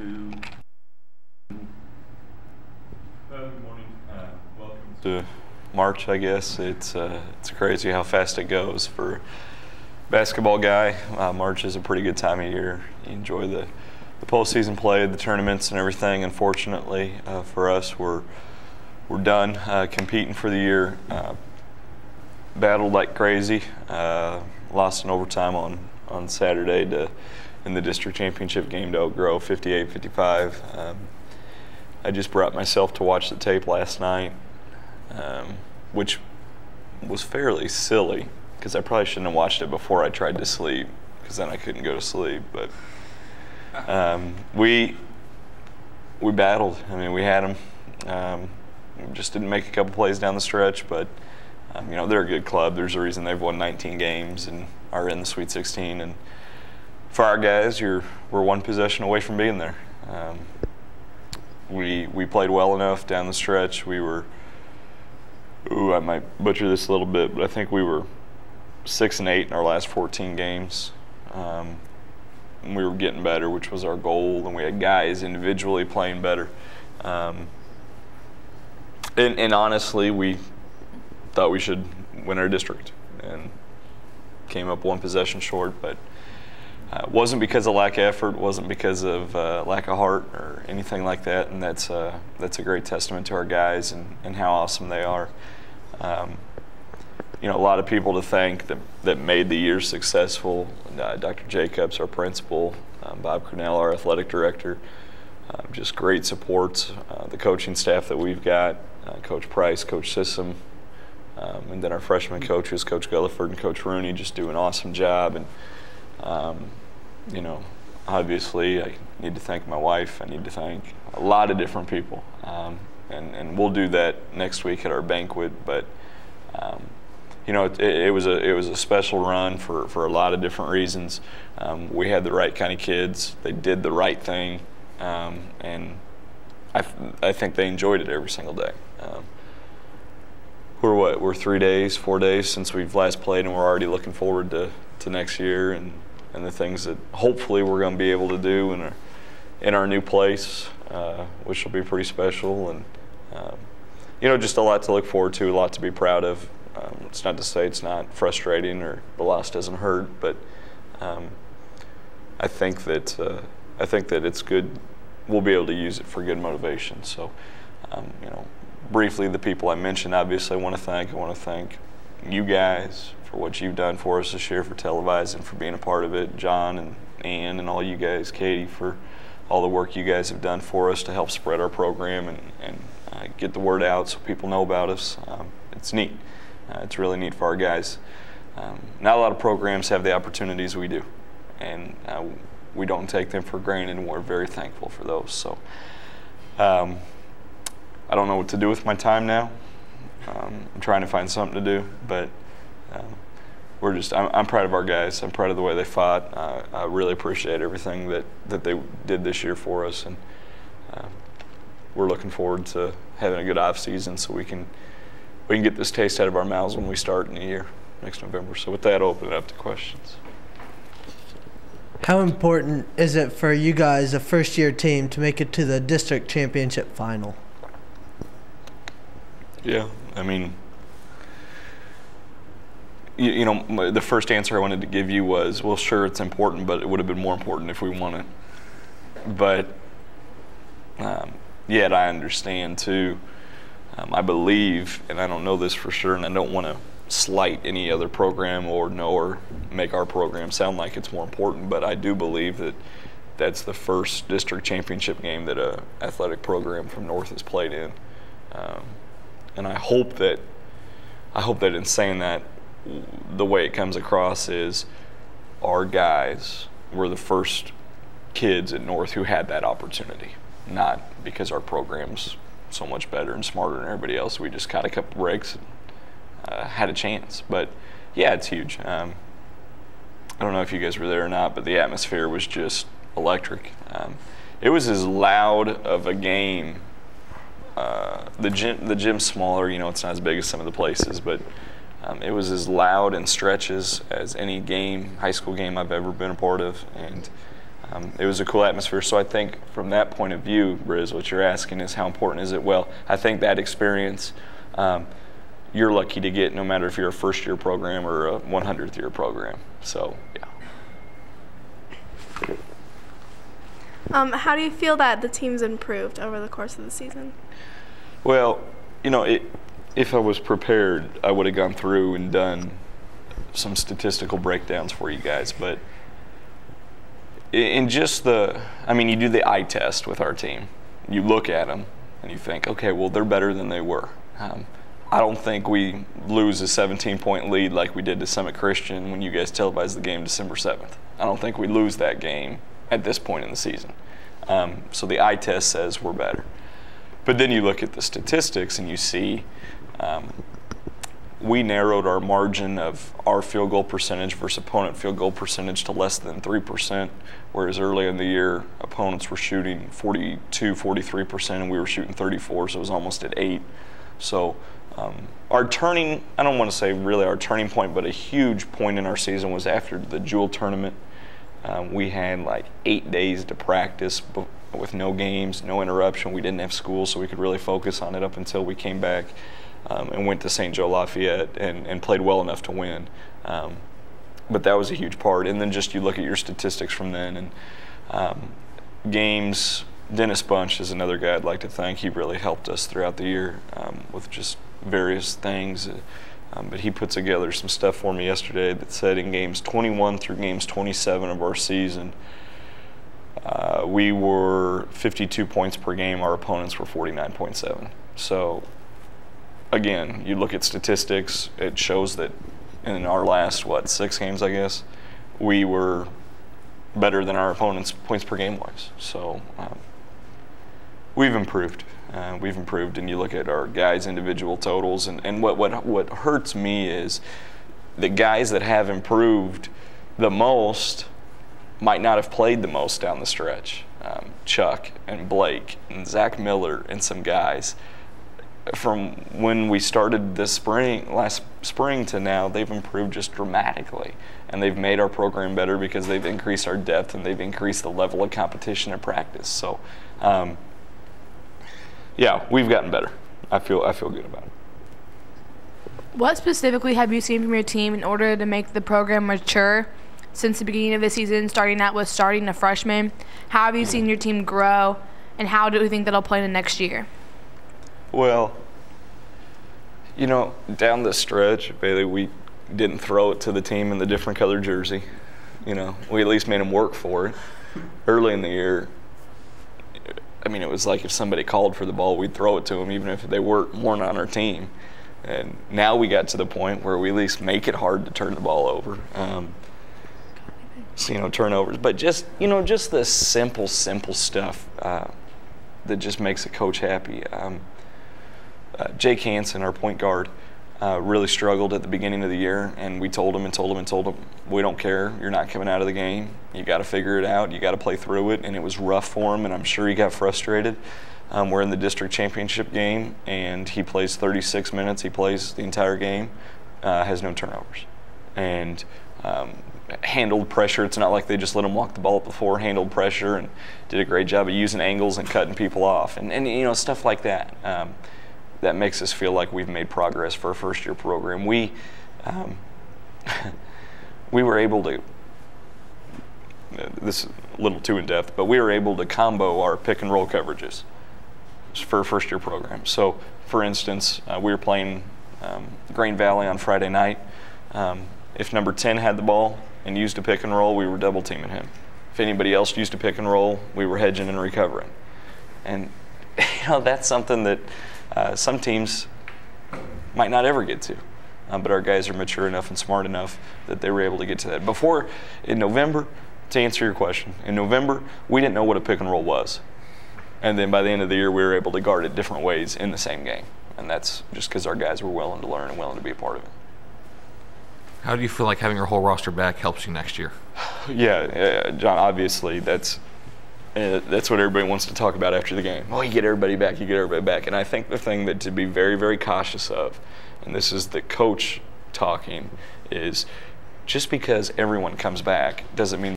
to. Good morning. Welcome to March. I guess it's crazy how fast it goes for a basketball guy. March is a pretty good time of year. You enjoy the postseason play, the tournaments, and everything. Unfortunately, for us, we're done competing for the year. Battled like crazy. Lost in overtime on Saturday in the district championship game to Oak Grove, 58-55. I just brought myself to watch the tape last night, which was fairly silly because I probably shouldn't have watched it before I tried to sleep because then I couldn't go to sleep. But we battled. I mean, we had them. Just didn't make a couple plays down the stretch, but you know, they're a good club. There's a reason they've won 19 games and are in the Sweet 16. And for our guys, we're one possession away from being there. We played well enough down the stretch. We were, I might butcher this a little bit, but I think we were 6-8 in our last 14 games. And we were getting better, which was our goal, and we had guys individually playing better. And honestly, we thought we should win our district and came up one possession short, but it wasn't because of lack of effort, wasn't because of lack of heart or anything like that, and that's a great testament to our guys and how awesome they are. You know, a lot of people to thank that made the year successful. Dr. Jacobs, our principal, Bob Cornell, our athletic director, just great supports. The coaching staff that we've got, Coach Price, Coach Sissom, and then our freshman coaches, Coach Gulliford and Coach Rooney, just do an awesome job. And you know, obviously I need to thank my wife. I need to thank a lot of different people. And we'll do that next week at our banquet. But you know, it was a special run for a lot of different reasons. We had the right kind of kids. They did the right thing, and I think they enjoyed it every single day. We're 3 days, 4 days since we've last played, and we're already looking forward to next year and the things that hopefully we're going to be able to do in our new place, which will be pretty special. And you know, just a lot to look forward to, a lot to be proud of. It's not to say it's not frustrating or the loss doesn't hurt, but I think that it's good. We'll be able to use it for good motivation. So you know, briefly, the people I mentioned, obviously, I want to thank you guys for what you've done for us this year, for televising, for being a part of it. John and Ann and all you guys, Katie, for all the work you guys have done for us to help spread our program and get the word out so people know about us. It's neat. It's really neat for our guys. Not a lot of programs have the opportunities we do, and we don't take them for granted, and we're very thankful for those. So I don't know what to do with my time now. I'm trying to find something to do, but I'm proud of our guys. I'm proud of the way they fought. I really appreciate everything that they did this year for us, and we're looking forward to having a good off season so we can get this taste out of our mouths when we start in the year next November. So with that, I'll open it up to questions. How important is it for you guys, a first-year team, to make it to the district championship final? Yeah, I mean, you know, the first answer I wanted to give you was, well, sure, it's important, but it would have been more important if we won it. But yet I understand, too. I believe, and I don't know this for sure, and I don't want to slight any other program or make our program sound like it's more important, but I do believe that that's the first district championship game that a athletic program from North has played in. And I hope that in saying that, the way it comes across is our guys were the first kids at North who had that opportunity, not because our program's so much better and smarter than everybody else. We just caught a couple breaks and had a chance. But yeah, it's huge. I don't know if you guys were there or not, but the atmosphere was just electric. It was as loud of a game. The gym's smaller, you know, it's not as big as some of the places, but it was as loud in stretches as any game, high school game I've ever been a part of, and It was a cool atmosphere. So I think from that point of view, Briz, what you're asking is how important is it? Well, I think that experience you're lucky to get no matter if you're a first-year program or a 100th-year program. So, yeah. How do you feel that the team's improved over the course of the season? Well, if I was prepared, I would have gone through and done some statistical breakdowns for you guys. But in just you do the eye test with our team. You look at them and you think, okay, well, they're better than they were. I don't think we lose a 17-point lead like we did to Summit Christian when you guys televised the game December 7th. I don't think we lose that game at this point in the season. So the eye test says we're better. But then you look at the statistics and you see we narrowed our margin of our field goal percentage versus opponent field goal percentage to less than 3%, whereas early in the year opponents were shooting 42, 43%, and we were shooting 34, so it was almost at 8. So our turning, I don't want to say really our turning point, but a huge point in our season was after the Jewel tournament. We had like 8 days to practice with no games, no interruption. We didn't have school, so we could really focus on it up until we came back and went to St. Joe Lafayette and played well enough to win. But that was a huge part. And then just you look at your statistics from then and games. Dennis Bunch is another guy I'd like to thank. He really helped us throughout the year with just various things. But he put together some stuff for me yesterday that said in games 21 through games 27 of our season, we were 52 points per game. Our opponents were 49.7. So, again, you look at statistics, it shows that in our last, 6 games, I guess, we were better than our opponents points per game wise. So we've improved. We've improved, and you look at our guys' individual totals, and what hurts me is the guys that have improved the most might not have played the most down the stretch. Chuck and Blake and Zach Miller and some guys. From when we started this last spring to now, they've improved just dramatically, and they've made our program better because they've increased our depth and they've increased the level of competition and practice. So. Yeah, we've gotten better. I feel good about it. What specifically have you seen from your team in order to make the program mature since the beginning of the season, starting a freshman? How have you seen your team grow, and how do you think that'll play in the next year? Well, down the stretch, Bailey, we didn't throw it to the team in the different colored jersey. We at least made them work for it. Early in the year, it was like if somebody called for the ball, we'd throw it to them, even if they weren't on our team. And now we got to the point where we at least make it hard to turn the ball over. Turnovers. But just the simple stuff that just makes a coach happy. Jake Hansen, our point guard, really struggled at the beginning of the year, and we told him, we don't care. You're not coming out of the game. You got to figure it out. You got to play through it, and it was rough for him, and I'm sure he got frustrated. We're in the district championship game, and he plays 36 minutes. He plays the entire game, has no turnovers, and handled pressure. It's not like they just let him walk the ball up before. Handled pressure and did a great job of using angles and cutting people off, and stuff like that. That makes us feel like we've made progress for a first-year program. We were able to, this is a little too in-depth, but we were able to combo our pick-and-roll coverages for a first-year program. So, for instance, we were playing Grain Valley on Friday night. If number 10 had the ball and used a pick-and-roll, we were double-teaming him. If anybody else used a pick-and-roll, we were hedging and recovering. And, that's something that some teams might not ever get to, but our guys are mature enough and smart enough that they were able to get to that. Before, in November, to answer your question, in November, we didn't know what a pick and roll was. And then by the end of the year, we were able to guard it different ways in the same game. And that's just because our guys were willing to learn and willing to be a part of it. How do you feel like having your whole roster back helps you next year? Yeah, John, obviously that's what everybody wants to talk about after the game. Oh, you get everybody back. And I think the thing that to be very, very cautious of, and this is the coach talking, is just because everyone comes back doesn't mean